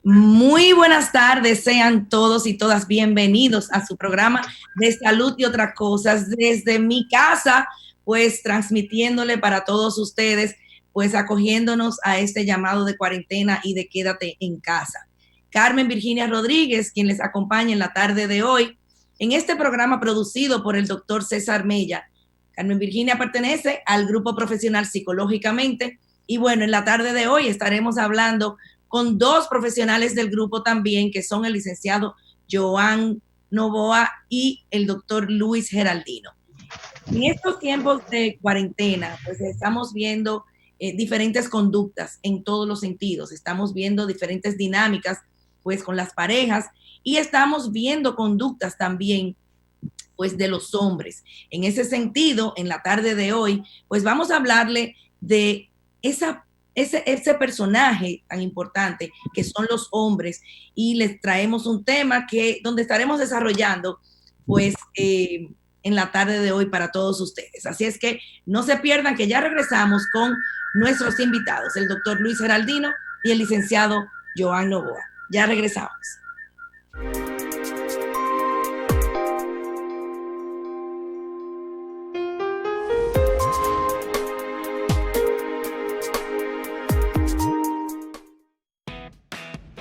Muy buenas tardes, sean todos y todas bienvenidos a su programa de salud y otras cosas desde mi casa, pues transmitiéndole para todos ustedes, pues acogiéndonos a este llamado de cuarentena y de quédate en casa. Carmen Virginia Rodríguez, quien les acompaña en la tarde de hoy, en este programa producido por el doctor César Mella. Carmen Virginia pertenece al grupo profesional Psicológicamente y bueno, en la tarde de hoy estaremos hablando con dos profesionales del grupo también, que son el licenciado Joan Novoa y el doctor Luis Geraldino. En estos tiempos de cuarentena, pues estamos viendo diferentes conductas en todos los sentidos, estamos viendo diferentes dinámicas, pues con las parejas, y estamos viendo conductas también, pues de los hombres. En ese sentido, en la tarde de hoy, pues vamos a hablarle de ese personaje tan importante que son los hombres, y les traemos un tema donde estaremos desarrollando pues en la tarde de hoy para todos ustedes. Así es que no se pierdan, que ya regresamos con nuestros invitados, el doctor Luis Geraldino y el licenciado Joan Novoa. Ya regresamos.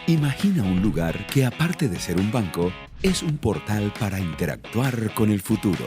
Imagina un lugar que, aparte de ser un banco, es un portal para interactuar con el futuro.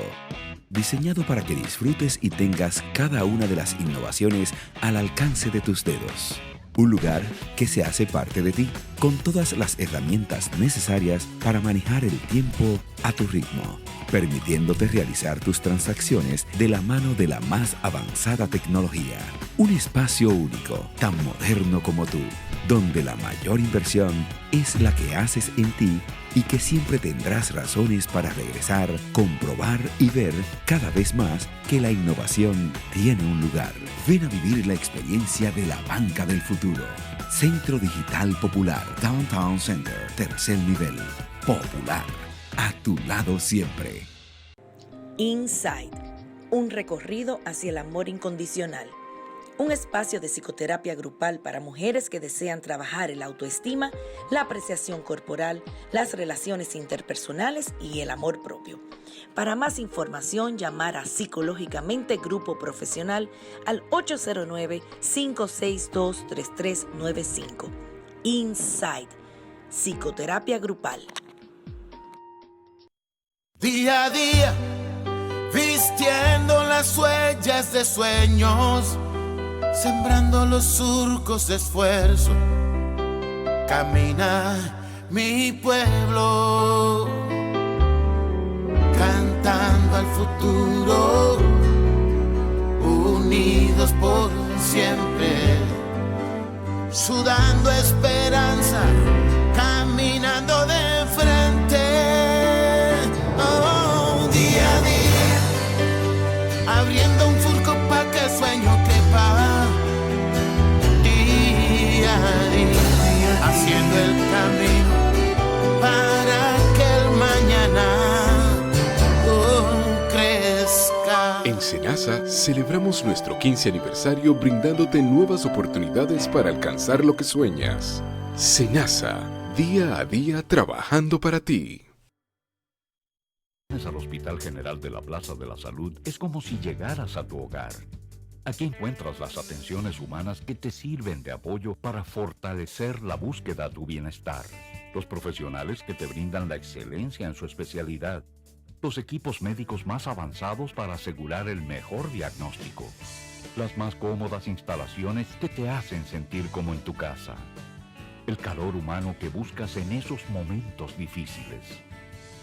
Diseñado para que disfrutes y tengas cada una de las innovaciones al alcance de tus dedos. Un lugar que se hace parte de ti, con todas las herramientas necesarias para manejar el tiempo a tu ritmo, permitiéndote realizar tus transacciones de la mano de la más avanzada tecnología. Un espacio único, tan moderno como tú, donde la mayor inversión es la que haces en ti y que siempre tendrás razones para regresar, comprobar y ver cada vez más que la innovación tiene un lugar. Ven a vivir la experiencia de la banca del futuro. Centro Digital Popular, Downtown Center, tercer nivel. Popular, a tu lado siempre. Inside, un recorrido hacia el amor incondicional. Un espacio de psicoterapia grupal para mujeres que desean trabajar el autoestima, la apreciación corporal, las relaciones interpersonales y el amor propio. Para más información, llamar a Psicológicamente Grupo Profesional al 809-562-3395. Inside, psicoterapia grupal. Día a día, vistiendo las huellas de sueños, sembrando los surcos de esfuerzo, camina mi pueblo, cantando al futuro, unidos por siempre, sudando esperanza, caminando de frente. Oh, día a día, abriendo un surco pa' que el sueño quepa. Haciendo el camino para que el mañana crezca. En Senasa celebramos nuestro 15 aniversario brindándote nuevas oportunidades para alcanzar lo que sueñas. Senasa, día a día trabajando para ti. Al Hospital General de la Plaza de la Salud es como si llegaras a tu hogar. Aquí encuentras las atenciones humanas que te sirven de apoyo para fortalecer la búsqueda de tu bienestar. Los profesionales que te brindan la excelencia en su especialidad. Los equipos médicos más avanzados para asegurar el mejor diagnóstico. Las más cómodas instalaciones que te hacen sentir como en tu casa. El calor humano que buscas en esos momentos difíciles.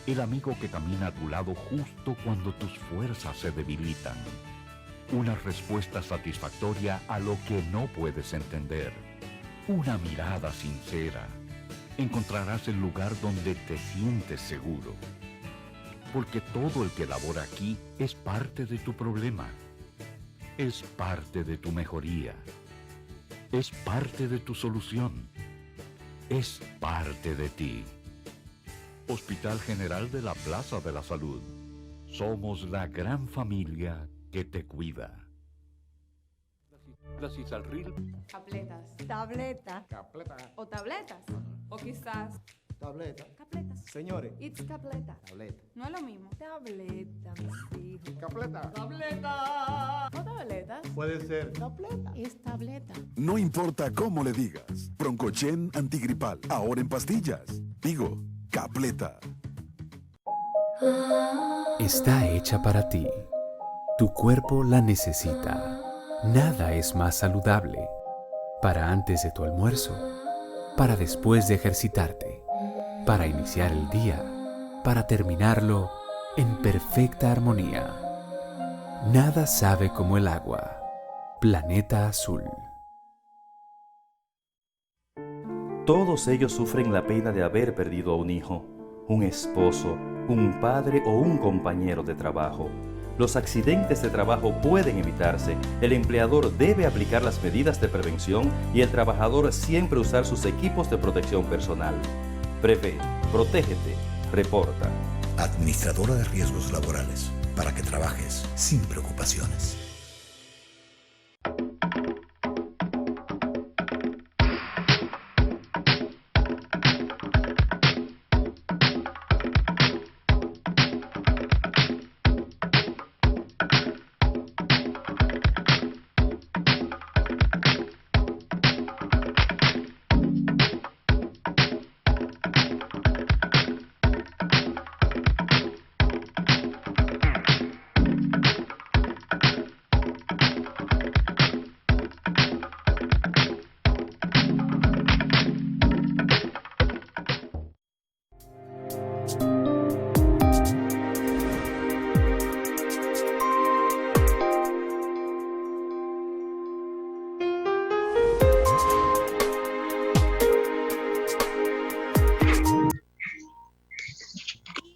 El amigo que camina a tu lado justo cuando tus fuerzas se debilitan. Una respuesta satisfactoria a lo que no puedes entender. Una mirada sincera. Encontrarás el lugar donde te sientes seguro. Porque todo el que labora aquí es parte de tu problema. Es parte de tu mejoría. Es parte de tu solución. es parte de ti. Hospital General de la Plaza de la Salud. Somos la gran familia que te cuida. La Cisalril. Capletas. Tableta. Capleta. O tabletas. O quizás. Tableta. Capletas. Señores. It's capleta. Tableta. No es lo mismo. Tableta, mis hijos. Capleta. Tableta. O tabletas. Puede ser. Tableta. Es tableta. No importa cómo le digas. Broncochen antigripal. Ahora en pastillas. Digo, Capleta. Está hecha para ti. Tu cuerpo la necesita. Nada es más saludable. Para antes de tu almuerzo. Para después de ejercitarte. Para iniciar el día. Para terminarlo en perfecta armonía. Nada sabe como el agua. Planeta Azul. Todos ellos sufren la pena de haber perdido a un hijo, un esposo, un padre o un compañero de trabajo. Los accidentes de trabajo pueden evitarse, el empleador debe aplicar las medidas de prevención y el trabajador siempre usar sus equipos de protección personal. Prevé, protégete, reporta. Administradora de Riesgos Laborales, para que trabajes sin preocupaciones.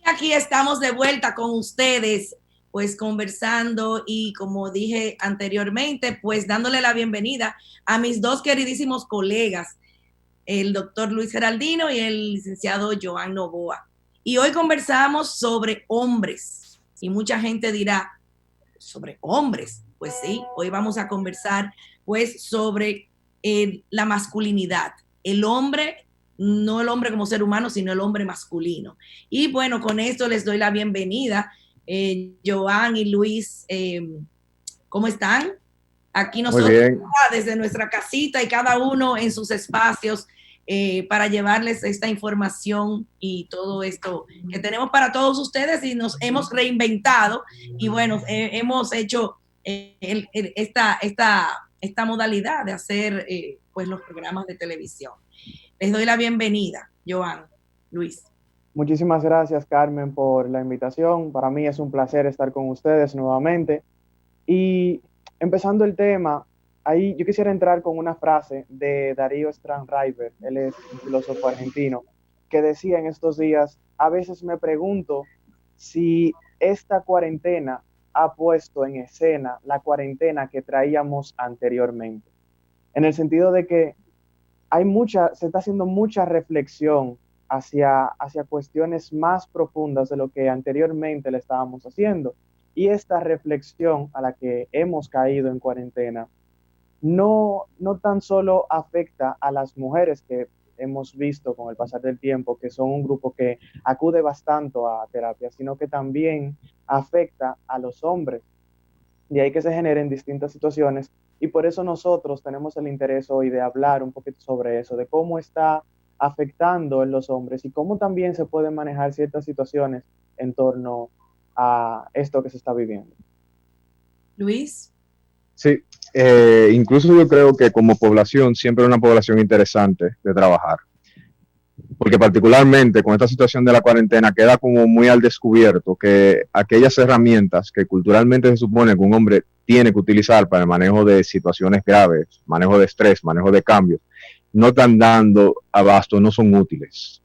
Aquí estamos de vuelta con ustedes, pues conversando y como dije anteriormente, pues dándole la bienvenida a mis dos queridísimos colegas, el doctor Luis Geraldino y el licenciado Joan Novoa. Y hoy conversamos sobre hombres y mucha gente dirá, ¿sobre hombres? Pues sí, hoy vamos a conversar pues sobre la masculinidad, el hombre, no el hombre como ser humano, sino el hombre masculino. Y bueno, con esto les doy la bienvenida. Joan y Luis, ¿cómo están? Aquí nosotros desde nuestra casita y cada uno en sus espacios para llevarles esta información y todo esto que tenemos para todos ustedes, y nos hemos reinventado y bueno, hemos hecho esta modalidad de hacer pues los programas de televisión. Les doy la bienvenida, Joan, Luis. Muchísimas gracias, Carmen, por la invitación. Para mí es un placer estar con ustedes nuevamente. Y empezando el tema, ahí yo quisiera entrar con una frase de Darío Strandreiber, él es un filósofo argentino, que decía en estos días: a veces me pregunto si esta cuarentena ha puesto en escena la cuarentena que traíamos anteriormente. En el sentido de que se está haciendo mucha reflexión hacia cuestiones más profundas de lo que anteriormente le estábamos haciendo. Y esta reflexión a la que hemos caído en cuarentena no tan solo afecta a las mujeres, que hemos visto con el pasar del tiempo que son un grupo que acude bastante a terapia, sino que también afecta a los hombres. De ahí que se generen distintas situaciones, y por eso nosotros tenemos el interés hoy de hablar un poquito sobre eso, de cómo está afectando en los hombres y cómo también se pueden manejar ciertas situaciones en torno a esto que se está viviendo. Luis. Sí, incluso yo creo que como población siempre es una población interesante de trabajar, porque particularmente con esta situación de la cuarentena queda como muy al descubierto que aquellas herramientas que culturalmente se supone que un hombre tiene que utilizar para el manejo de situaciones graves, manejo de estrés, manejo de cambios, no están dando abasto, no son útiles.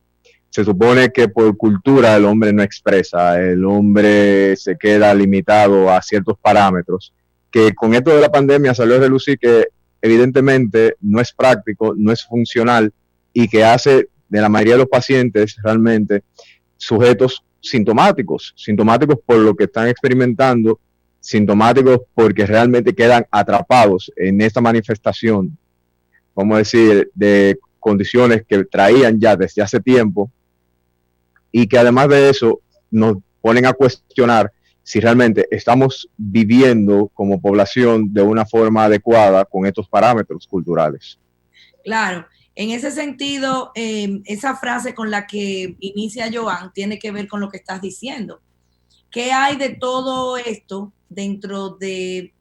Se supone que por cultura el hombre no expresa, el hombre se queda limitado a ciertos parámetros, que con esto de la pandemia salió a relucir que evidentemente no es práctico, no es funcional, y que hace de la mayoría de los pacientes realmente sujetos sintomáticos por lo que están experimentando, sintomáticos porque realmente quedan atrapados en esta manifestación, vamos a decir, de condiciones que traían ya desde hace tiempo y que además de eso nos ponen a cuestionar si realmente estamos viviendo como población de una forma adecuada con estos parámetros culturales. Claro, en ese sentido, esa frase con la que inicia Joan tiene que ver con lo que estás diciendo. ¿Qué hay de todo esto dentro de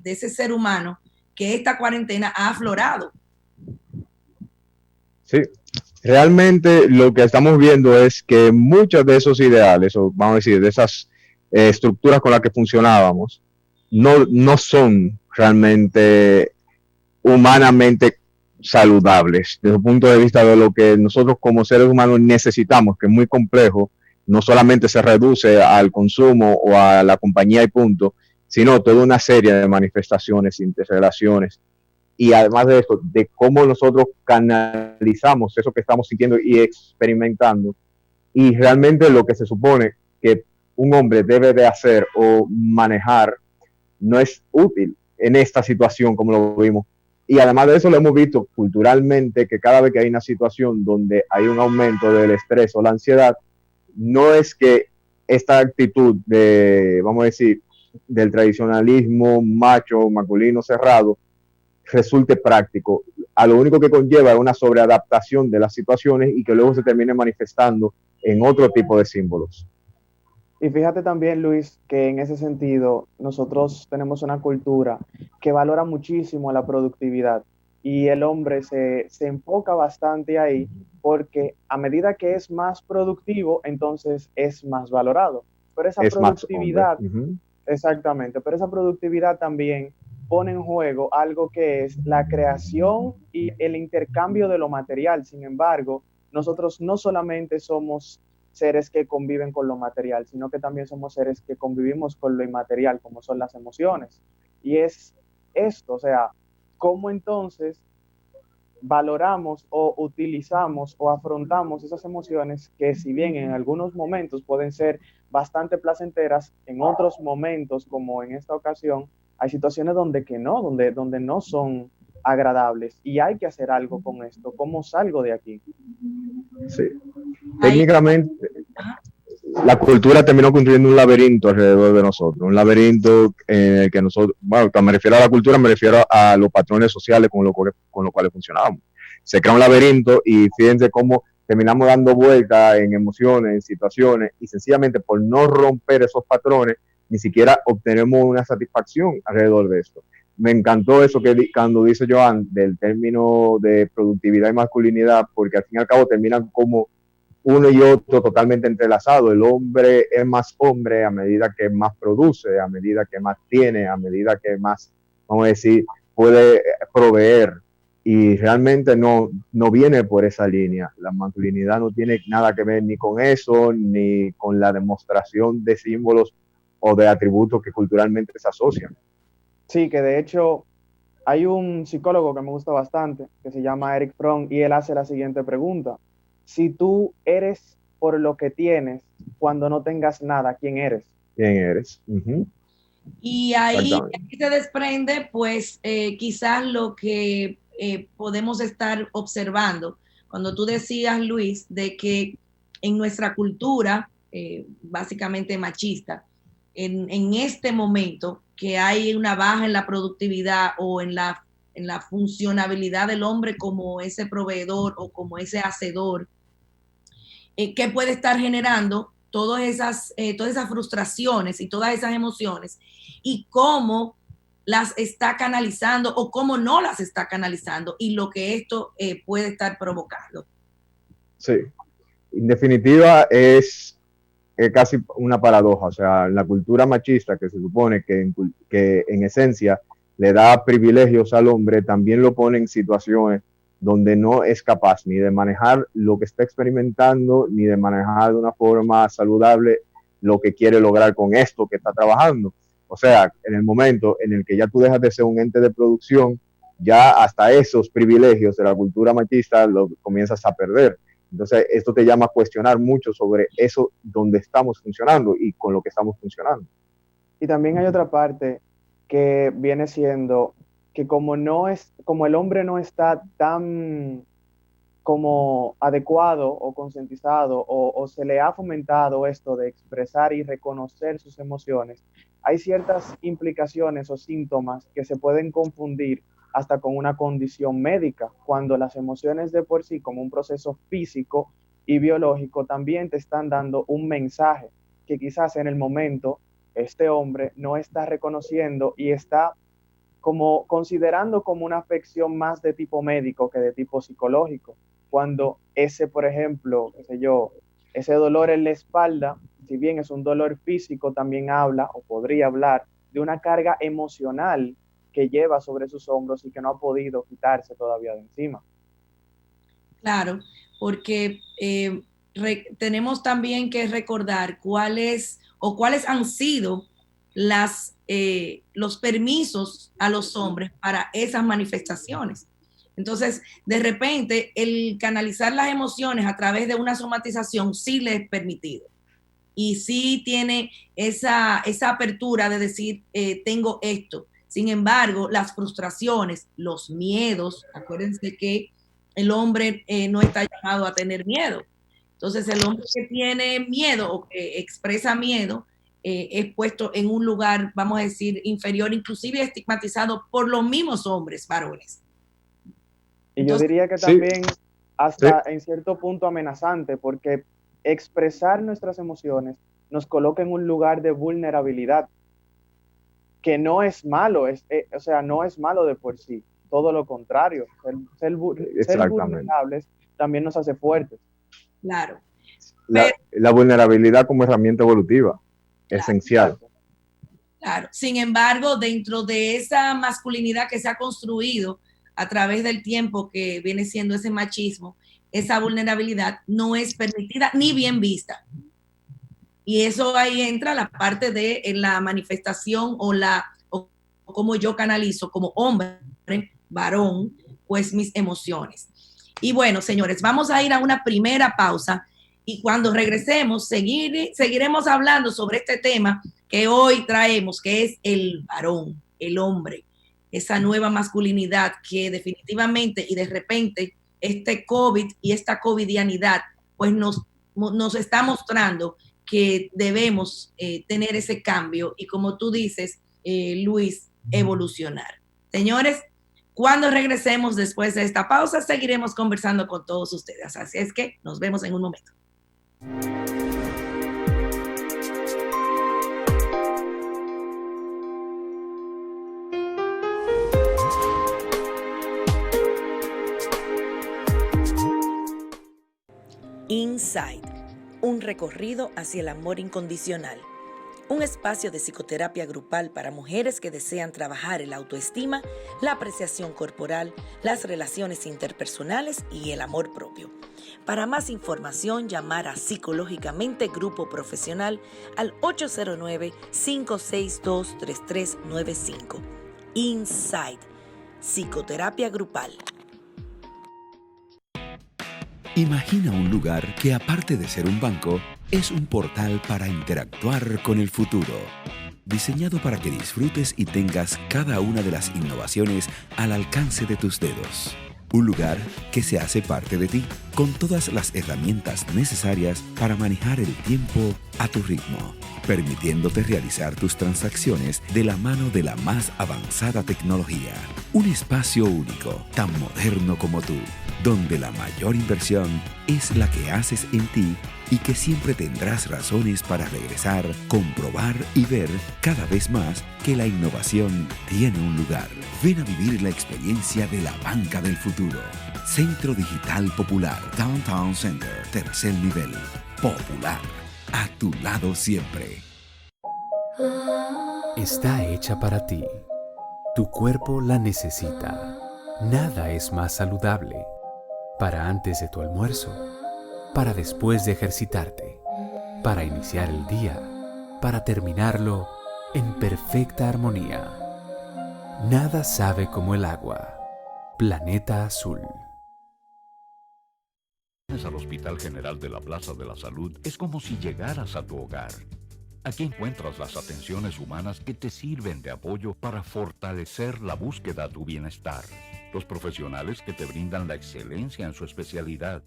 ese ser humano que esta cuarentena ha aflorado? Sí, realmente lo que estamos viendo es que muchos de esos ideales, o vamos a decir, de esas estructuras con las que funcionábamos, no son realmente humanamente saludables desde el punto de vista de lo que nosotros como seres humanos necesitamos, que es muy complejo. No solamente se reduce al consumo o a la compañía y punto, sino toda una serie de manifestaciones, interrelaciones, y además de esto, de cómo nosotros canalizamos eso que estamos sintiendo y experimentando, y realmente lo que se supone que un hombre debe de hacer o manejar no es útil en esta situación como lo vimos. Y además de eso lo hemos visto culturalmente, que cada vez que hay una situación donde hay un aumento del estrés o la ansiedad, no es que esta actitud de, vamos a decir, del tradicionalismo macho, masculino, cerrado, resulte práctico. A lo único que conlleva es una sobreadaptación de las situaciones y que luego se termine manifestando en otro tipo de símbolos. Y fíjate también, Luis, que en ese sentido nosotros tenemos una cultura que valora muchísimo la productividad y el hombre se enfoca bastante ahí porque a medida que es más productivo, entonces es más valorado. Pero esa productividad, exactamente, pero esa productividad también pone en juego algo que es la creación y el intercambio de lo material. Sin embargo, nosotros no solamente somos seres que conviven con lo material, sino que también somos seres que convivimos con lo inmaterial, como son las emociones. Y es esto, o sea, cómo entonces valoramos o utilizamos o afrontamos esas emociones que, si bien en algunos momentos pueden ser bastante placenteras, en otros momentos, como en esta ocasión, hay situaciones donde no son agradables y hay que hacer algo con esto. ¿Cómo salgo de aquí? Sí. Técnicamente, la cultura terminó construyendo un laberinto alrededor de nosotros, un laberinto en el que nosotros, bueno, cuando me refiero a la cultura, me refiero a los patrones sociales con los cuales funcionábamos. Se crea un laberinto y fíjense cómo terminamos dando vueltas en emociones, en situaciones, y sencillamente por no romper esos patrones, ni siquiera obtenemos una satisfacción alrededor de esto. Me encantó eso que cuando dice Joan del término de productividad y masculinidad, porque al fin y al cabo terminan como uno y otro totalmente entrelazados. El hombre es más hombre a medida que más produce, a medida que más tiene, a medida que más, vamos a decir, puede proveer. Y realmente no viene por esa línea. La masculinidad no tiene nada que ver ni con eso, ni con la demostración de símbolos o de atributos que culturalmente se asocian. Sí, que de hecho hay un psicólogo que me gusta bastante, que se llama Eric Fromm, y él hace la siguiente pregunta. Si tú eres por lo que tienes, cuando no tengas nada, ¿quién eres? ¿Quién eres? Y ahí se desprende, pues, quizás lo que podemos estar observando. Cuando tú decías, Luis, de que en nuestra cultura, básicamente machista, en este momento, que hay una baja en la productividad o en la funcionabilidad del hombre como ese proveedor o como ese hacedor, que puede estar generando todas esas frustraciones y todas esas emociones, y cómo las está canalizando o cómo no las está canalizando, y lo que esto puede estar provocando. Sí, en definitiva es casi una paradoja. O sea, la cultura machista, que se supone que en esencia le da privilegios al hombre, también lo pone en situaciones donde no es capaz ni de manejar lo que está experimentando, ni de manejar de una forma saludable lo que quiere lograr con esto que está trabajando. O sea, en el momento en el que ya tú dejas de ser un ente de producción ya hasta esos privilegios de la cultura machista lo comienzas a perder. Entonces, esto te llama a cuestionar mucho sobre eso, donde estamos funcionando y con lo que estamos funcionando. Y también hay otra parte que viene siendo que como el hombre no está tan como adecuado o concientizado o se le ha fomentado esto de expresar y reconocer sus emociones, hay ciertas implicaciones o síntomas que se pueden confundir hasta con una condición médica, cuando las emociones de por sí, como un proceso físico y biológico, también te están dando un mensaje que quizás en el momento este hombre no está reconociendo y está como considerando como una afección más de tipo médico que de tipo psicológico, cuando ese, por ejemplo, qué sé yo, ese dolor en la espalda, si bien es un dolor físico, también habla o podría hablar de una carga emocional que lleva sobre sus hombros y que no ha podido quitarse todavía de encima. Claro, porque tenemos también que recordar cuáles han sido los permisos a los hombres para esas manifestaciones. Entonces, de repente, el canalizar las emociones a través de una somatización sí le es permitido. Y sí tiene esa apertura de decir, tengo esto. Sin embargo, las frustraciones, los miedos, acuérdense que el hombre no está llamado a tener miedo. Entonces, el hombre que tiene miedo o que expresa miedo es puesto en un lugar, vamos a decir, inferior, inclusive estigmatizado por los mismos hombres varones. Entonces, yo diría que también hasta en cierto punto amenazante, porque expresar nuestras emociones nos coloca en un lugar de vulnerabilidad, que no es malo, o sea, no es malo de por sí, todo lo contrario, ser vulnerables también nos hace fuertes. Claro. La vulnerabilidad como herramienta evolutiva, claro, esencial. Claro, sin embargo, dentro de esa masculinidad que se ha construido a través del tiempo, que viene siendo ese machismo, esa vulnerabilidad no es permitida ni bien vista. Y eso ahí entra la parte de la manifestación o cómo yo canalizo como hombre, varón, pues mis emociones. Y bueno, señores, vamos a ir a una primera pausa y cuando regresemos seguiremos hablando sobre este tema que hoy traemos, que es el varón, el hombre, esa nueva masculinidad que definitivamente y de repente este COVID y esta covidianidad pues nos está mostrando que debemos tener ese cambio y como tú dices, Luis, evolucionar. Señores, cuando regresemos después de esta pausa, seguiremos conversando con todos ustedes. Así es que nos vemos en un momento. Inside, un recorrido hacia el amor incondicional. Un espacio de psicoterapia grupal para mujeres que desean trabajar el autoestima, la apreciación corporal, las relaciones interpersonales y el amor propio. Para más información, llamar a Psicológicamente Grupo Profesional al 809-562-3395. Inside, psicoterapia grupal. Imagina un lugar que, aparte de ser un banco, es un portal para interactuar con el futuro. Diseñado para que disfrutes y tengas cada una de las innovaciones al alcance de tus dedos. Un lugar que se hace parte de ti, con todas las herramientas necesarias para manejar el tiempo a tu ritmo, permitiéndote realizar tus transacciones de la mano de la más avanzada tecnología. Un espacio único, tan moderno como tú, donde la mayor inversión es la que haces en ti y que siempre tendrás razones para regresar, comprobar y ver cada vez más que la innovación tiene un lugar. Ven a vivir la experiencia de la banca del futuro. Centro Digital Popular, Downtown Center, tercer nivel. Popular, a tu lado siempre. Está hecha para ti. Tu cuerpo la necesita. Nada es más saludable. Para antes de tu almuerzo, para después de ejercitarte, para iniciar el día, para terminarlo en perfecta armonía. Nada sabe como el agua, Planeta Azul. Al Hospital General de la Plaza de la Salud es como si llegaras a tu hogar. Aquí encuentras las atenciones humanas que te sirven de apoyo para fortalecer la búsqueda a tu bienestar. Los profesionales que te brindan la excelencia en su especialidad.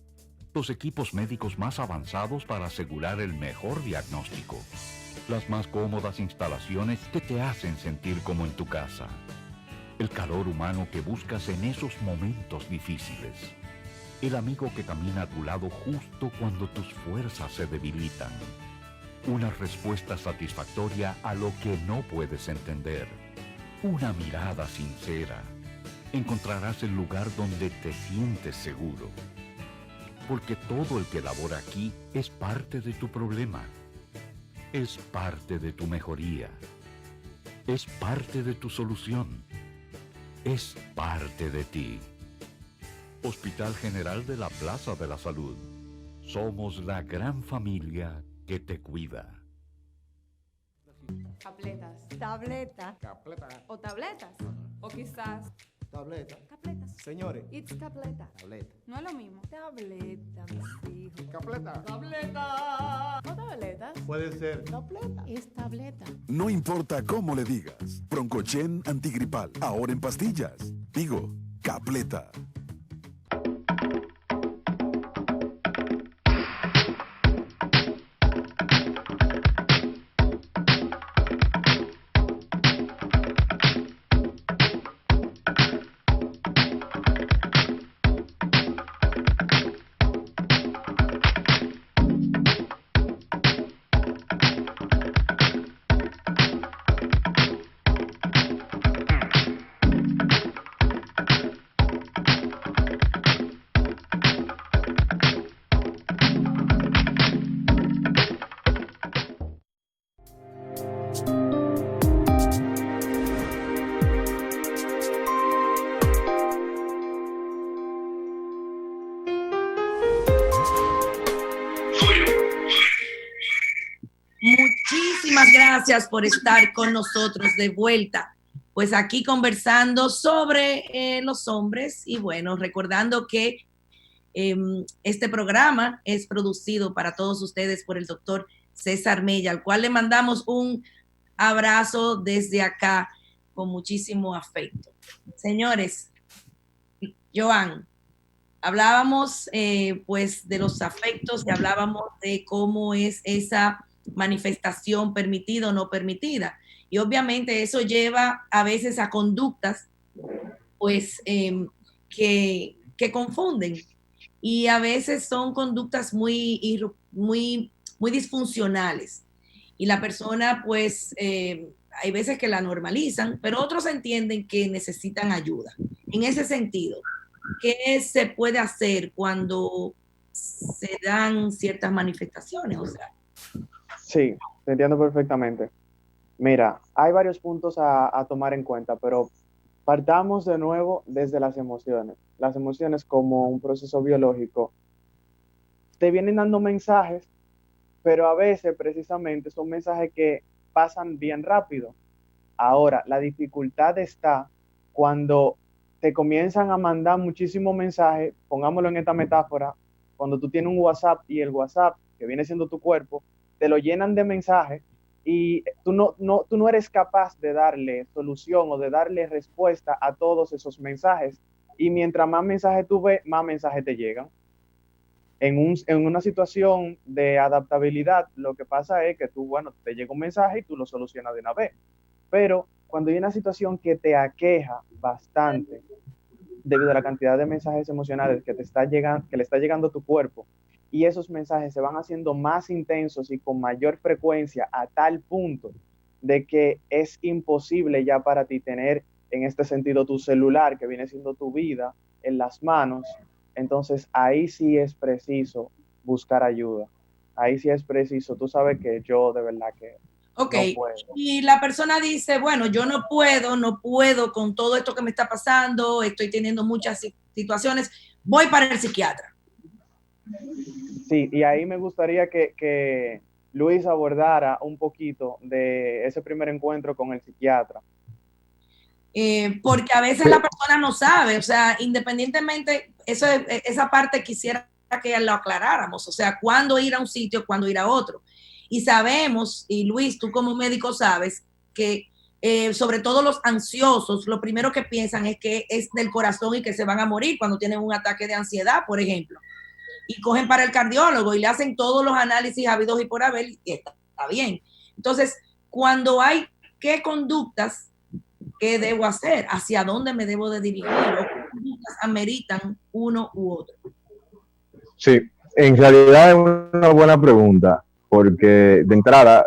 Los equipos médicos más avanzados para asegurar el mejor diagnóstico. Las más cómodas instalaciones que te hacen sentir como en tu casa. El calor humano que buscas en esos momentos difíciles. El amigo que camina a tu lado justo cuando tus fuerzas se debilitan. Una respuesta satisfactoria a lo que no puedes entender. Una mirada sincera. Encontrarás el lugar donde te sientes seguro. Porque todo el que labora aquí es parte de tu problema. Es parte de tu mejoría. Es parte de tu solución. Es parte de ti. Hospital General de la Plaza de la Salud. Somos la gran familia que te cuida. Capletas. Tableta. Capleta. O tabletas. O quizás. Tableta. Capletas. Señores. It's capleta. Tableta. No es lo mismo. Tableta, mis hijos. Capleta. Tableta. O tabletas. Puede ser. Tableta. Es tableta. No importa cómo le digas. Broncochen antigripal. Ahora en pastillas. Digo, Capleta. Muchísimas gracias por estar con nosotros de vuelta. Pues aquí conversando sobre los hombres y bueno, recordando que este programa es producido para todos ustedes por el doctor César Mella, al cual le mandamos un abrazo desde acá con muchísimo afecto. Señores, Joan, hablábamos pues de los afectos y hablábamos de cómo es esa manifestación permitida o no permitida. Y obviamente eso lleva a veces a conductas pues que confunden y a veces son conductas muy disfuncionales y la persona pues hay veces que la normalizan, pero otros entienden que necesitan ayuda. En ese sentido, ¿qué se puede hacer cuando se dan ciertas manifestaciones? O sea, sí, te entiendo perfectamente. Mira, hay varios puntos a tomar en cuenta, pero partamos de nuevo desde las emociones. Las emociones, como un proceso biológico, te vienen dando mensajes, pero a veces precisamente son mensajes que pasan bien rápido. Ahora, la dificultad está cuando te comienzan a mandar muchísimos mensajes, pongámoslo en esta metáfora, cuando tú tienes un WhatsApp y el WhatsApp, que viene siendo tu cuerpo, te lo llenan de mensajes y tú no eres capaz de darle solución o de darle respuesta a todos esos mensajes. Y mientras más mensajes tú ves, más mensajes te llegan. En una situación de adaptabilidad, lo que pasa es que tú, bueno, te llega un mensaje y tú lo solucionas de una vez. Pero cuando hay una situación que te aqueja bastante, debido a la cantidad de mensajes emocionales que le está llegando a tu cuerpo, y esos mensajes se van haciendo más intensos y con mayor frecuencia a tal punto de que es imposible ya para ti tener en este sentido tu celular, que viene siendo tu vida, en las manos. Entonces ahí sí es preciso buscar ayuda. Ahí sí es preciso. Tú sabes que yo de verdad que ok, no puedo. Y la persona dice, bueno, yo no puedo con todo esto que me está pasando, estoy teniendo muchas situaciones, voy para el psiquiatra. Sí, y ahí me gustaría que Luis abordara un poquito de ese primer encuentro con el psiquiatra. porque a veces la persona no sabe, o sea, independientemente, esa parte quisiera que lo aclaráramos, o sea, cuándo ir a un sitio, cuándo ir a otro. Y sabemos, y Luis, tú como médico sabes, que sobre todo los ansiosos, lo primero que piensan es que es del corazón y que se van a morir cuando tienen un ataque de ansiedad, por ejemplo. Y cogen para el cardiólogo y le hacen todos los análisis habidos y por haber, y está bien. Entonces, cuando hay qué conductas que debo hacer, hacia dónde me debo de dirigir, o qué conductas ameritan uno u otro. Sí, en realidad es una buena pregunta, porque de entrada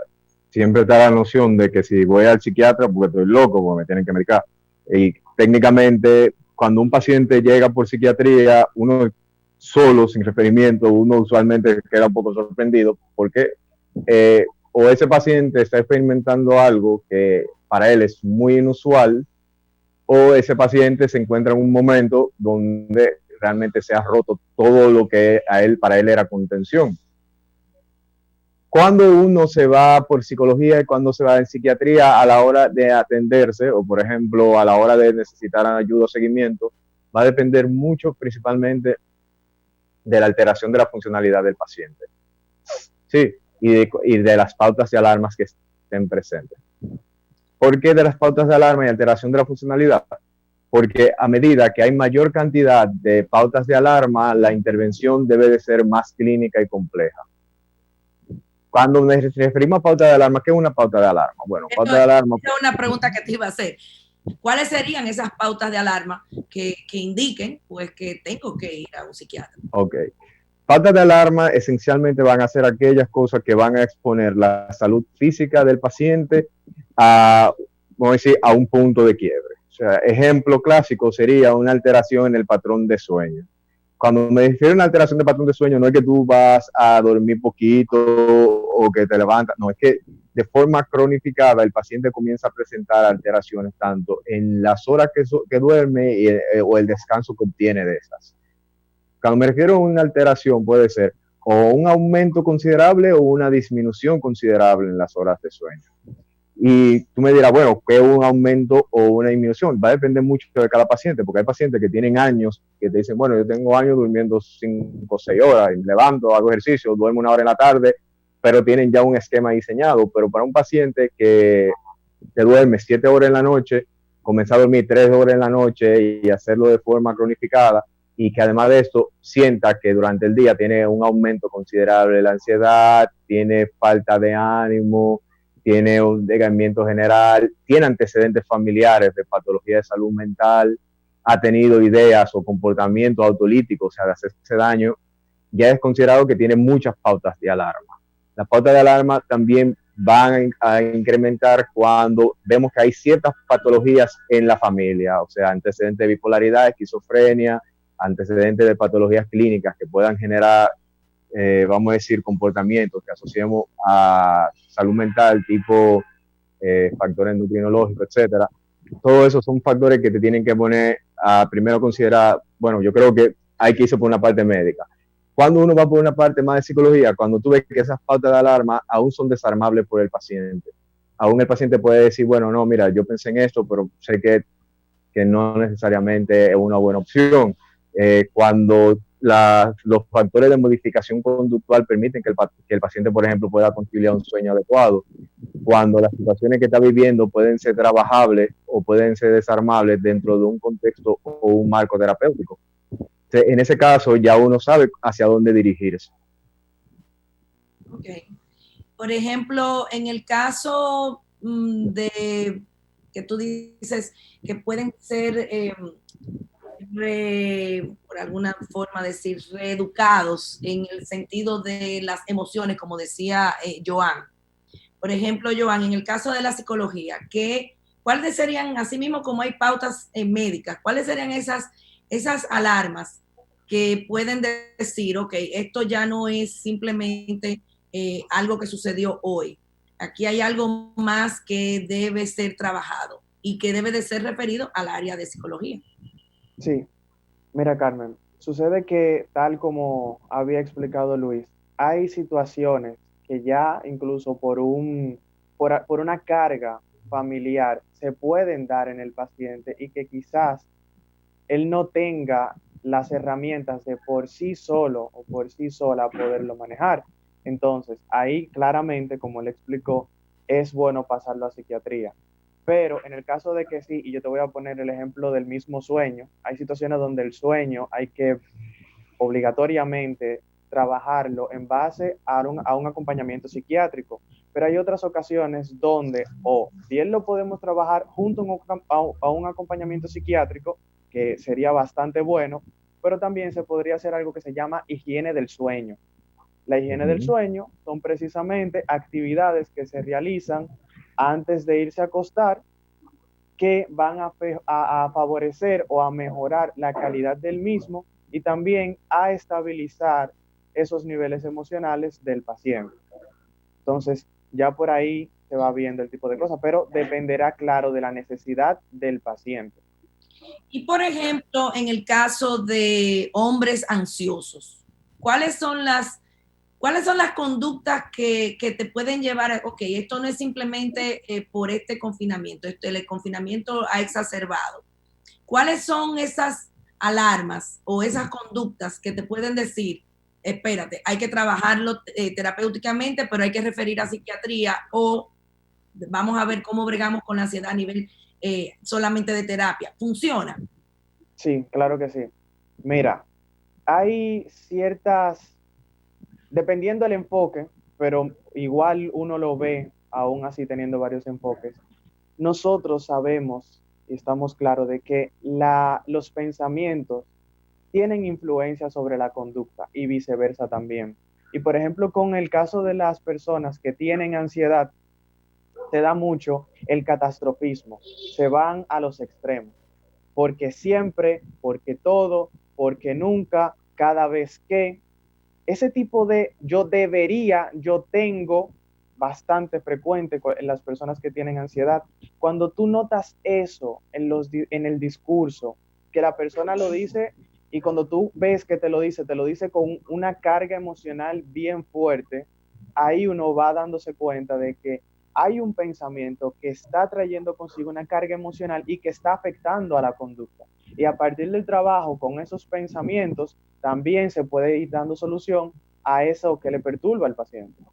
siempre está la noción de que si voy al psiquiatra porque estoy loco, porque me tienen que medicar. Y técnicamente, cuando un paciente llega por psiquiatría, uno solo, sin referimiento, uno usualmente queda un poco sorprendido porque o ese paciente está experimentando algo que para él es muy inusual, o ese paciente se encuentra en un momento donde realmente se ha roto todo lo que para él era contención. Cuando uno se va por psicología y cuando se va en psiquiatría a la hora de atenderse, o por ejemplo a la hora de necesitar ayuda o seguimiento, va a depender mucho principalmente de la alteración de la funcionalidad del paciente. Sí, y de las pautas de alarmas que estén presentes. ¿Por qué de las pautas de alarma y alteración de la funcionalidad? Porque a medida que hay mayor cantidad de pautas de alarma, la intervención debe de ser más clínica y compleja. Cuando nos referimos a pauta de alarma, ¿qué es una pauta de alarma? Bueno, pauta de alarma... Es una pregunta que te iba a hacer. ¿Cuáles serían esas pautas de alarma que indiquen pues que tengo que ir a un psiquiatra? Ok. Pautas de alarma esencialmente van a ser aquellas cosas que van a exponer la salud física del paciente a, vamos a decir, a un punto de quiebre. O sea, ejemplo clásico sería una alteración en el patrón de sueño. Cuando me refiero a una alteración de patrón de sueño, no es que tú vas a dormir poquito o que te levantas, no, es que de forma cronificada el paciente comienza a presentar alteraciones tanto en las horas que duerme o el descanso que obtiene de esas. Cuando me refiero a una alteración puede ser o un aumento considerable o una disminución considerable en las horas de sueño. Y tú me dirás, bueno, ¿qué es un aumento o una disminución? Va a depender mucho de cada paciente, porque hay pacientes que tienen años que te dicen, bueno, yo tengo años durmiendo 5 o 6 horas, y me levanto, hago ejercicio, duermo 1 hora en la tarde, pero tienen ya un esquema diseñado. Pero para un paciente que duerme 7 horas en la noche, comenzar a dormir 3 horas en la noche y hacerlo de forma cronificada, y que además de esto sienta que durante el día tiene un aumento considerable de la ansiedad, tiene falta de ánimo, tiene un decaimiento general, tiene antecedentes familiares de patología de salud mental, ha tenido ideas o comportamientos autolíticos, o sea, de hacerse daño, ya es considerado que tiene muchas pautas de alarma. Las pautas de alarma también van a incrementar cuando vemos que hay ciertas patologías en la familia, o sea, antecedentes de bipolaridad, esquizofrenia, antecedentes de patologías clínicas que puedan generar, vamos a decir, comportamientos que asociemos a salud mental, tipo factores endocrinológicos, etcétera. Todo eso son factores que te tienen que poner a primero considerar, bueno, yo creo que hay que irse por una parte médica. Cuando uno va por una parte más de psicología, cuando tú ves que esas pautas de alarma aún son desarmables por el paciente. Aún el paciente puede decir, bueno, no, mira, yo pensé en esto, pero sé que no necesariamente es una buena opción. Cuando los factores de modificación conductual permiten que el paciente, por ejemplo, pueda conciliar un sueño adecuado. Cuando las situaciones que está viviendo pueden ser trabajables o pueden ser desarmables dentro de un contexto o un marco terapéutico. En ese caso ya uno sabe hacia dónde dirigirse. Ok. Por ejemplo, en el caso de que tú dices que pueden ser, por alguna forma decir, reeducados en el sentido de las emociones, como decía Joan. Por ejemplo, Joan, en el caso de la psicología, ¿cuáles serían, así mismo como hay pautas médicas, cuáles serían esas alarmas que pueden decir, ok, esto ya no es simplemente algo que sucedió hoy? Aquí hay algo más que debe ser trabajado y que debe de ser referido al área de psicología. Sí, mira, Carmen, sucede que tal como había explicado Luis, hay situaciones que ya incluso por una carga familiar se pueden dar en el paciente y que quizás él no tenga las herramientas de por sí solo o por sí sola poderlo manejar. Entonces, ahí claramente, como le explicó, es bueno pasarlo a psiquiatría. Pero en el caso de que sí, y yo te voy a poner el ejemplo del mismo sueño, hay situaciones donde el sueño hay que obligatoriamente trabajarlo en base a un acompañamiento psiquiátrico, pero hay otras ocasiones donde o bien lo podemos trabajar junto a un acompañamiento psiquiátrico, que sería bastante bueno, pero también se podría hacer algo que se llama higiene del sueño. La higiene del sueño son precisamente actividades que se realizan antes de irse a acostar que van a favorecer o a mejorar la calidad del mismo y también a estabilizar esos niveles emocionales del paciente. Entonces, ya por ahí se va viendo el tipo de cosas, pero dependerá, claro, de la necesidad del paciente. Y por ejemplo, en el caso de hombres ansiosos, ¿cuáles son las conductas que te pueden llevar a, ok, esto no es simplemente por este confinamiento, el confinamiento ha exacerbado? ¿Cuáles son esas alarmas o esas conductas que te pueden decir, espérate, hay que trabajarlo terapéuticamente, pero hay que referir a psiquiatría, o vamos a ver cómo bregamos con la ansiedad a nivel solamente de terapia? ¿Funciona? Sí, claro que sí. Mira, hay ciertas, dependiendo del enfoque, pero igual uno lo ve aún así teniendo varios enfoques. Nosotros sabemos y estamos claros de que los pensamientos tienen influencia sobre la conducta y viceversa también. Y por ejemplo, con el caso de las personas que tienen ansiedad, se da mucho el catastrofismo, se van a los extremos, porque siempre, porque todo, porque nunca, cada vez que, ese tipo de yo debería, yo tengo, bastante frecuente en las personas que tienen ansiedad. Cuando tú notas eso en el discurso, que la persona lo dice, y cuando tú ves que te lo dice con una carga emocional bien fuerte, ahí uno va dándose cuenta de que hay un pensamiento que está trayendo consigo una carga emocional y que está afectando a la conducta. Y a partir del trabajo con esos pensamientos, también se puede ir dando solución a eso que le perturba al paciente.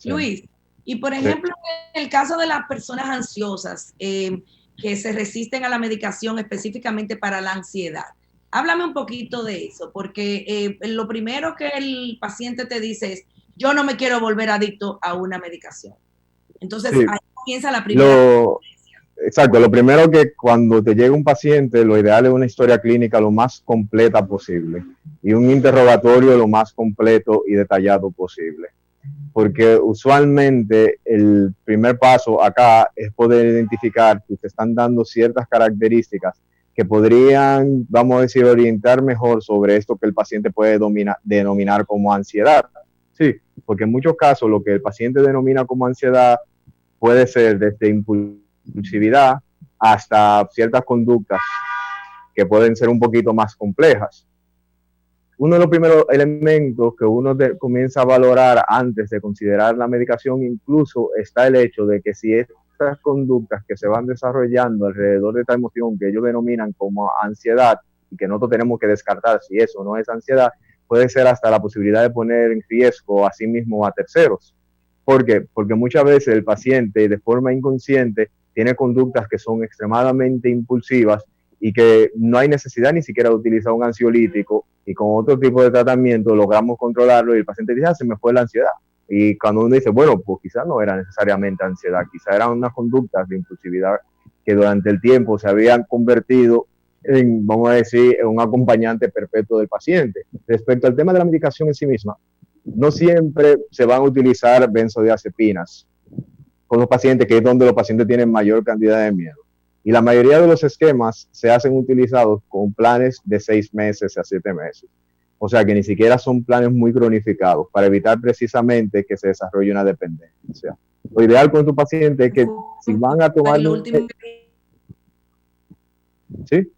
Luis, y por ejemplo, en el caso de las personas ansiosas que se resisten a la medicación específicamente para la ansiedad, háblame un poquito de eso, porque lo primero que el paciente te dice es, yo no me quiero volver adicto a una medicación. Entonces, ahí comienza la primera. Exacto, lo primero que cuando te llega un paciente, lo ideal es una historia clínica lo más completa posible y un interrogatorio lo más completo y detallado posible. Porque usualmente el primer paso acá es poder identificar que te están dando ciertas características que podrían, vamos a decir, orientar mejor sobre esto que el paciente puede denominar como ansiedad. Sí, porque en muchos casos lo que el paciente denomina como ansiedad puede ser desde impulsividad hasta ciertas conductas que pueden ser un poquito más complejas. Uno de los primeros elementos que uno comienza a valorar antes de considerar la medicación incluso está el hecho de que si estas conductas que se van desarrollando alrededor de esta emoción que ellos denominan como ansiedad y que nosotros tenemos que descartar si eso no es ansiedad, puede ser hasta la posibilidad de poner en riesgo a sí mismo o a terceros. ¿Por qué? Porque muchas veces el paciente de forma inconsciente tiene conductas que son extremadamente impulsivas y que no hay necesidad ni siquiera de utilizar un ansiolítico y con otro tipo de tratamiento logramos controlarlo y el paciente dice, se me fue la ansiedad. Y cuando uno dice, bueno, pues quizás no era necesariamente ansiedad, quizás eran unas conductas de impulsividad que durante el tiempo se habían convertido en, vamos a decir, en un acompañante perpetuo del paciente. Respecto al tema de la medicación en sí misma, no siempre se van a utilizar benzodiazepinas con los pacientes, que es donde los pacientes tienen mayor cantidad de miedo. Y la mayoría de los esquemas se hacen utilizados con planes de 6 meses a 7 meses. O sea que ni siquiera son planes muy cronificados para evitar precisamente que se desarrolle una dependencia. Lo ideal con tu paciente es que si van a tomar... ¿Sí?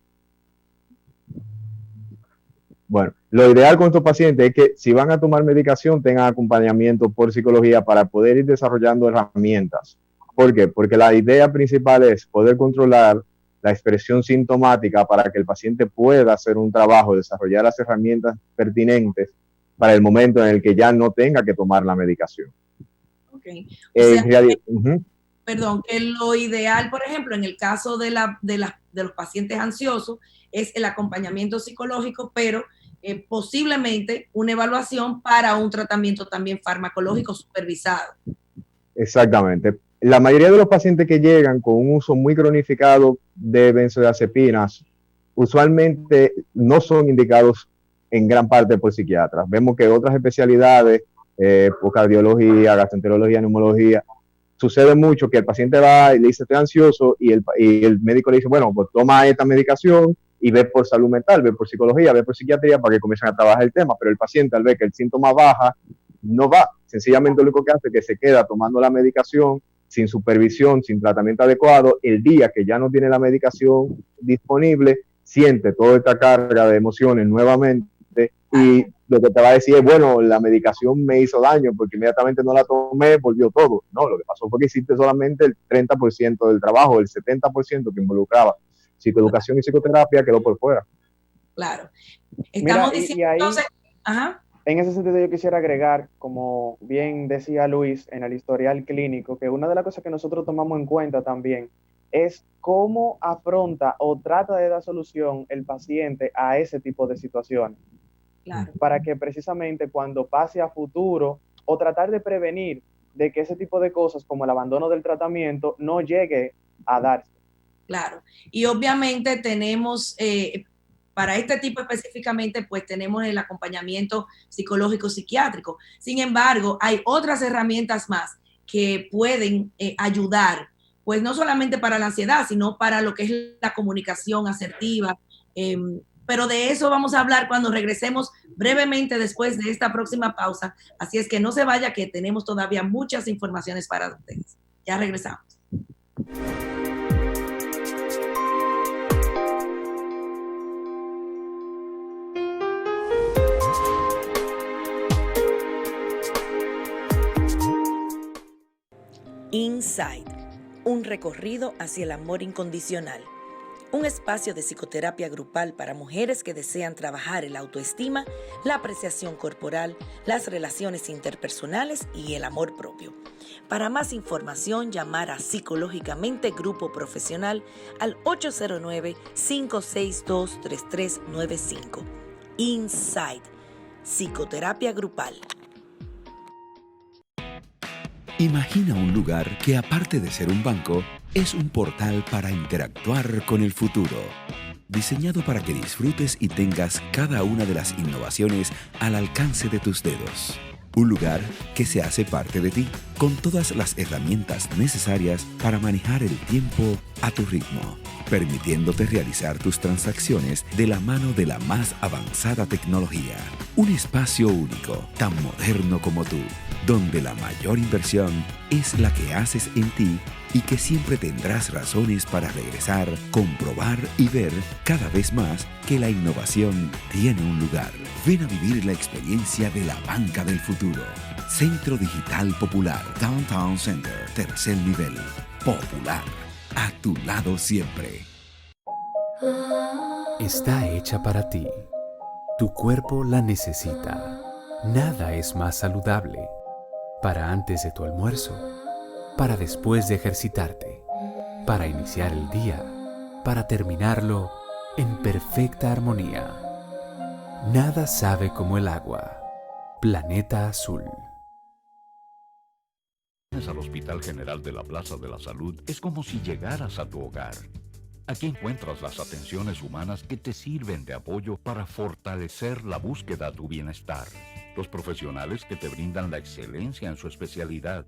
Bueno, lo ideal con estos pacientes es que si van a tomar medicación tengan acompañamiento por psicología para poder ir desarrollando herramientas ¿Por qué? Porque la idea principal es poder controlar la expresión sintomática para que el paciente pueda hacer un trabajo, desarrollar las herramientas pertinentes para el momento en el que ya no tenga que tomar la medicación. Okay. O sea, perdón, Uh-huh. que lo ideal, por ejemplo, en el caso de los pacientes ansiosos, es el acompañamiento psicológico, pero posiblemente una evaluación para un tratamiento también farmacológico supervisado. Exactamente. La mayoría de los pacientes que llegan con un uso muy cronificado de benzodiazepinas, usualmente no son indicados en gran parte por psiquiatras. Vemos que otras especialidades, por cardiología, gastroenterología, neumología, sucede mucho que el paciente va y le dice estoy ansioso y el médico le dice, bueno, pues toma esta medicación y ve por salud mental, ve por psicología, ve por psiquiatría para que comiencen a trabajar el tema, pero el paciente al ver que el síntoma baja, no va, sencillamente lo único que hace es que se queda tomando la medicación sin supervisión, sin tratamiento adecuado. El día que ya no tiene la medicación disponible, siente toda esta carga de emociones nuevamente y lo que te va a decir es, bueno, la medicación me hizo daño porque inmediatamente no la tomé, volvió todo. No, lo que pasó fue que hiciste solamente el 30% del trabajo, el 70% que involucraba psicoeducación y psicoterapia quedó por fuera. Claro. Estamos diciendo y ahí, entonces, ajá. En ese sentido yo quisiera agregar, como bien decía Luis en el historial clínico, que una de las cosas que nosotros tomamos en cuenta también es cómo afronta o trata de dar solución el paciente a ese tipo de situaciones. Claro. Para que precisamente cuando pase a futuro o tratar de prevenir de que ese tipo de cosas como el abandono del tratamiento no llegue a darse. Claro. Y obviamente tenemos... para este tipo específicamente, pues tenemos el acompañamiento psicológico psiquiátrico. Sin embargo, hay otras herramientas más que pueden ayudar, pues no solamente para la ansiedad, sino para lo que es la comunicación asertiva. Pero de eso vamos a hablar cuando regresemos brevemente después de esta próxima pausa. Así es que no se vaya, que tenemos todavía muchas informaciones para ustedes. Ya regresamos. Inside, un recorrido hacia el amor incondicional. Un espacio de psicoterapia grupal para mujeres que desean trabajar el autoestima, la apreciación corporal, las relaciones interpersonales y el amor propio. Para más información, llamar a Psicológicamente Grupo Profesional al 809-562-3395. Inside, psicoterapia grupal. Imagina un lugar que, aparte de ser un banco, es un portal para interactuar con el futuro. Diseñado para que disfrutes y tengas cada una de las innovaciones al alcance de tus dedos. Un lugar que se hace parte de ti, con todas las herramientas necesarias para manejar el tiempo a tu ritmo, permitiéndote realizar tus transacciones de la mano de la más avanzada tecnología. Un espacio único, tan moderno como tú, donde la mayor inversión es la que haces en ti y que siempre tendrás razones para regresar, comprobar y ver cada vez más que la innovación tiene un lugar. Ven a vivir la experiencia de la banca del futuro. Centro Digital Popular, Downtown Center, tercer nivel. Popular, a tu lado siempre. Está hecha para ti. Tu cuerpo la necesita. Nada es más saludable. Para antes de tu almuerzo, para después de ejercitarte, para iniciar el día, para terminarlo en perfecta armonía. Nada sabe como el agua. Planeta Azul. Al Hospital General de la Plaza de la Salud es como si llegaras a tu hogar. Aquí encuentras las atenciones humanas que te sirven de apoyo para fortalecer la búsqueda de tu bienestar. Los profesionales que te brindan la excelencia en su especialidad.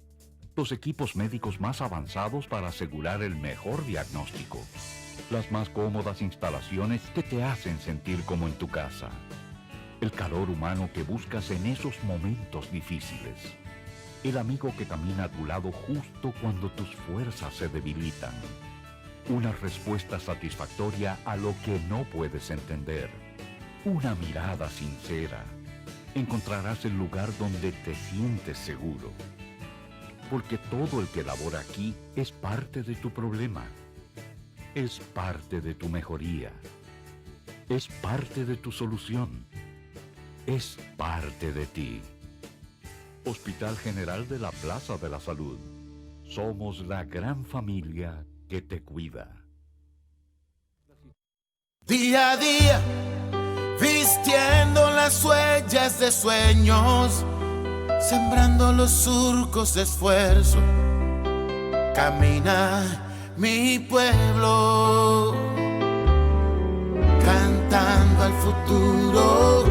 Los equipos médicos más avanzados para asegurar el mejor diagnóstico. Las más cómodas instalaciones que te hacen sentir como en tu casa. El calor humano que buscas en esos momentos difíciles. El amigo que camina a tu lado justo cuando tus fuerzas se debilitan. Una respuesta satisfactoria a lo que no puedes entender. Una mirada sincera. Encontrarás el lugar donde te sientes seguro. porque todo el que labora aquí es parte de tu problema, es parte de tu mejoría, es parte de tu solución, es parte de ti. Hospital General de la Plaza de la Salud. Somos la gran familia que te cuida. Día a día, vistiendo las huellas de sueños, sembrando los surcos de esfuerzo, camina mi pueblo, cantando al futuro,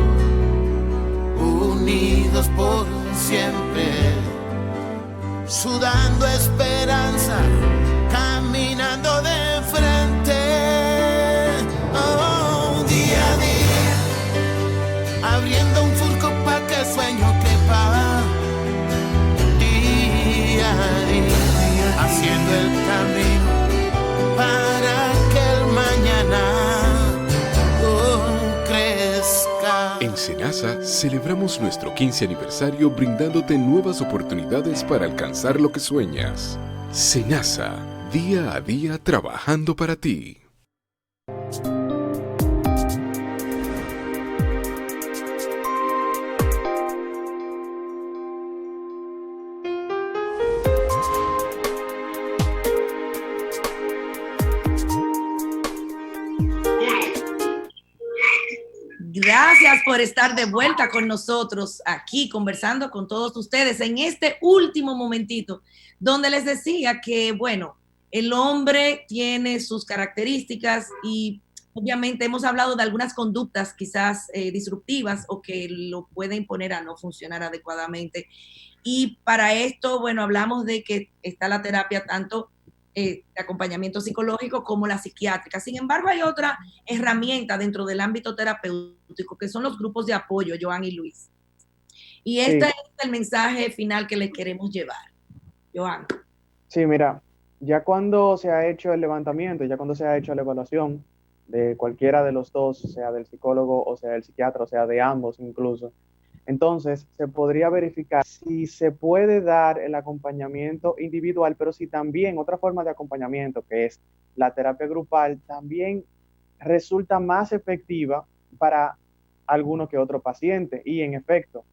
unidos por siempre, sudando esperanza, caminando de frente. Oh, día a día, abriendo un surco para que el sueño quepa. Día a día, haciendo el camino para que el mañana crezca. En Senasa celebramos nuestro 15 aniversario brindándote nuevas oportunidades para alcanzar lo que sueñas. Senasa, día a día trabajando para ti. Gracias por estar de vuelta con nosotros aquí conversando con todos ustedes en este último momentito donde les decía que, bueno, el hombre tiene sus características y obviamente hemos hablado de algunas conductas quizás disruptivas o que lo pueden poner a no funcionar adecuadamente. Y para esto, bueno, hablamos de que está la terapia tanto de acompañamiento psicológico como la psiquiátrica. Sin embargo, hay otra herramienta dentro del ámbito terapéutico que son los grupos de apoyo, Joan y Luis. Y este es el mensaje final que les queremos llevar. Joan. Sí, mira, ya cuando se ha hecho el levantamiento, ya cuando se ha hecho la evaluación de cualquiera de los dos, sea del psicólogo o sea del psiquiatra, o sea de ambos incluso, entonces se podría verificar si se puede dar el acompañamiento individual, pero si también otra forma de acompañamiento, que es la terapia grupal, también resulta más efectiva para alguno que otro paciente. Y en efecto,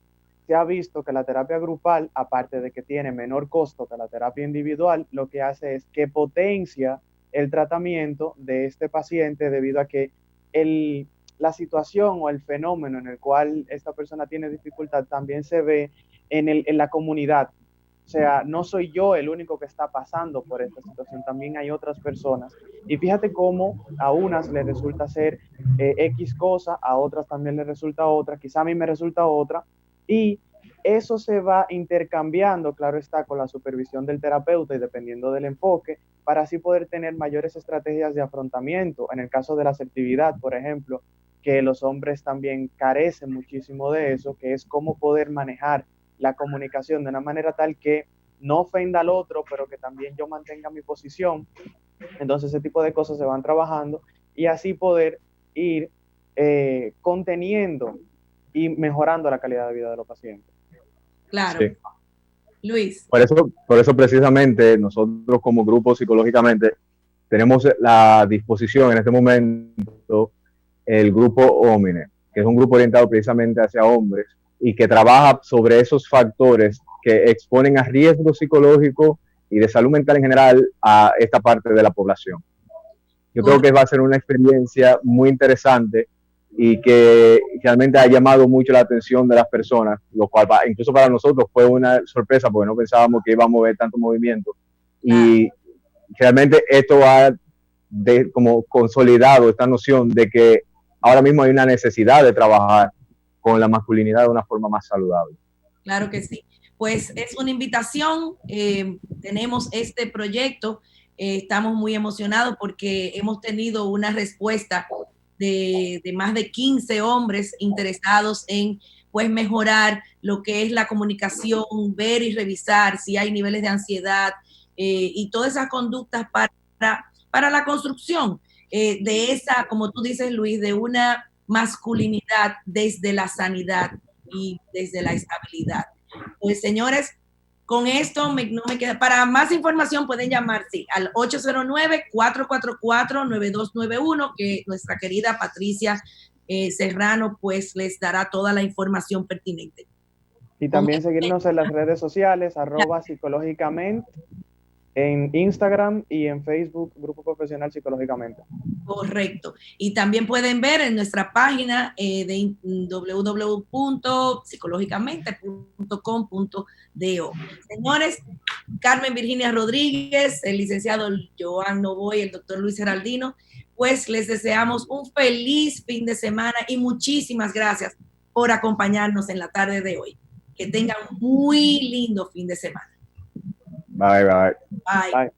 se ha visto que la terapia grupal, aparte de que tiene menor costo que la terapia individual, lo que hace es que potencia el tratamiento de este paciente debido a que la situación o el fenómeno en el cual esta persona tiene dificultad también se ve en la comunidad. O sea, no soy yo el único que está pasando por esta situación, también hay otras personas. Y fíjate cómo a unas les resulta ser X cosa, a otras también les resulta otra, quizá a mí me resulta otra, y eso se va intercambiando, claro está, con la supervisión del terapeuta y dependiendo del enfoque, para así poder tener mayores estrategias de afrontamiento. En el caso de la asertividad, por ejemplo, que los hombres también carecen muchísimo de eso, que es cómo poder manejar la comunicación de una manera tal que no ofenda al otro, pero que también yo mantenga mi posición. Entonces ese tipo de cosas se van trabajando y así poder ir conteniendo y mejorando la calidad de vida de los pacientes. Claro. Sí. Luis. Por eso precisamente nosotros como grupo psicológicamente tenemos la disposición en este momento el grupo Omine, que es un grupo orientado precisamente hacia hombres y que trabaja sobre esos factores que exponen a riesgo psicológico y de salud mental en general a esta parte de la población. Yo creo que va a ser una experiencia muy interesante y que realmente ha llamado mucho la atención de las personas, lo cual incluso para nosotros fue una sorpresa porque no pensábamos que íbamos a ver tanto movimiento. Y realmente esto ha como consolidado esta noción de que ahora mismo hay una necesidad de trabajar con la masculinidad de una forma más saludable. Claro que sí. Pues es una invitación, tenemos este proyecto, estamos muy emocionados porque hemos tenido una respuesta de más de 15 hombres interesados en pues mejorar lo que es la comunicación, ver y revisar si hay niveles de ansiedad y todas esas conductas para la construcción de esa, como tú dices, Luis, de una masculinidad desde la sanidad y desde la estabilidad. Pues señores, Con esto no me queda. Para más información pueden llamar al 809-444-9291, que nuestra querida Patricia Serrano pues les dará toda la información pertinente. Y también seguirnos en las redes sociales, @psicológicamente, en Instagram y en Facebook, Grupo Profesional Psicológicamente. Correcto. Y también pueden ver en nuestra página de www.psicologicamente.com.do. Señores, Carmen Virginia Rodríguez, el licenciado Joan Novoy, el doctor Luis Geraldino, pues les deseamos un feliz fin de semana y muchísimas gracias por acompañarnos en la tarde de hoy. Que tengan un muy lindo fin de semana. Bye, bye. Bye. Bye.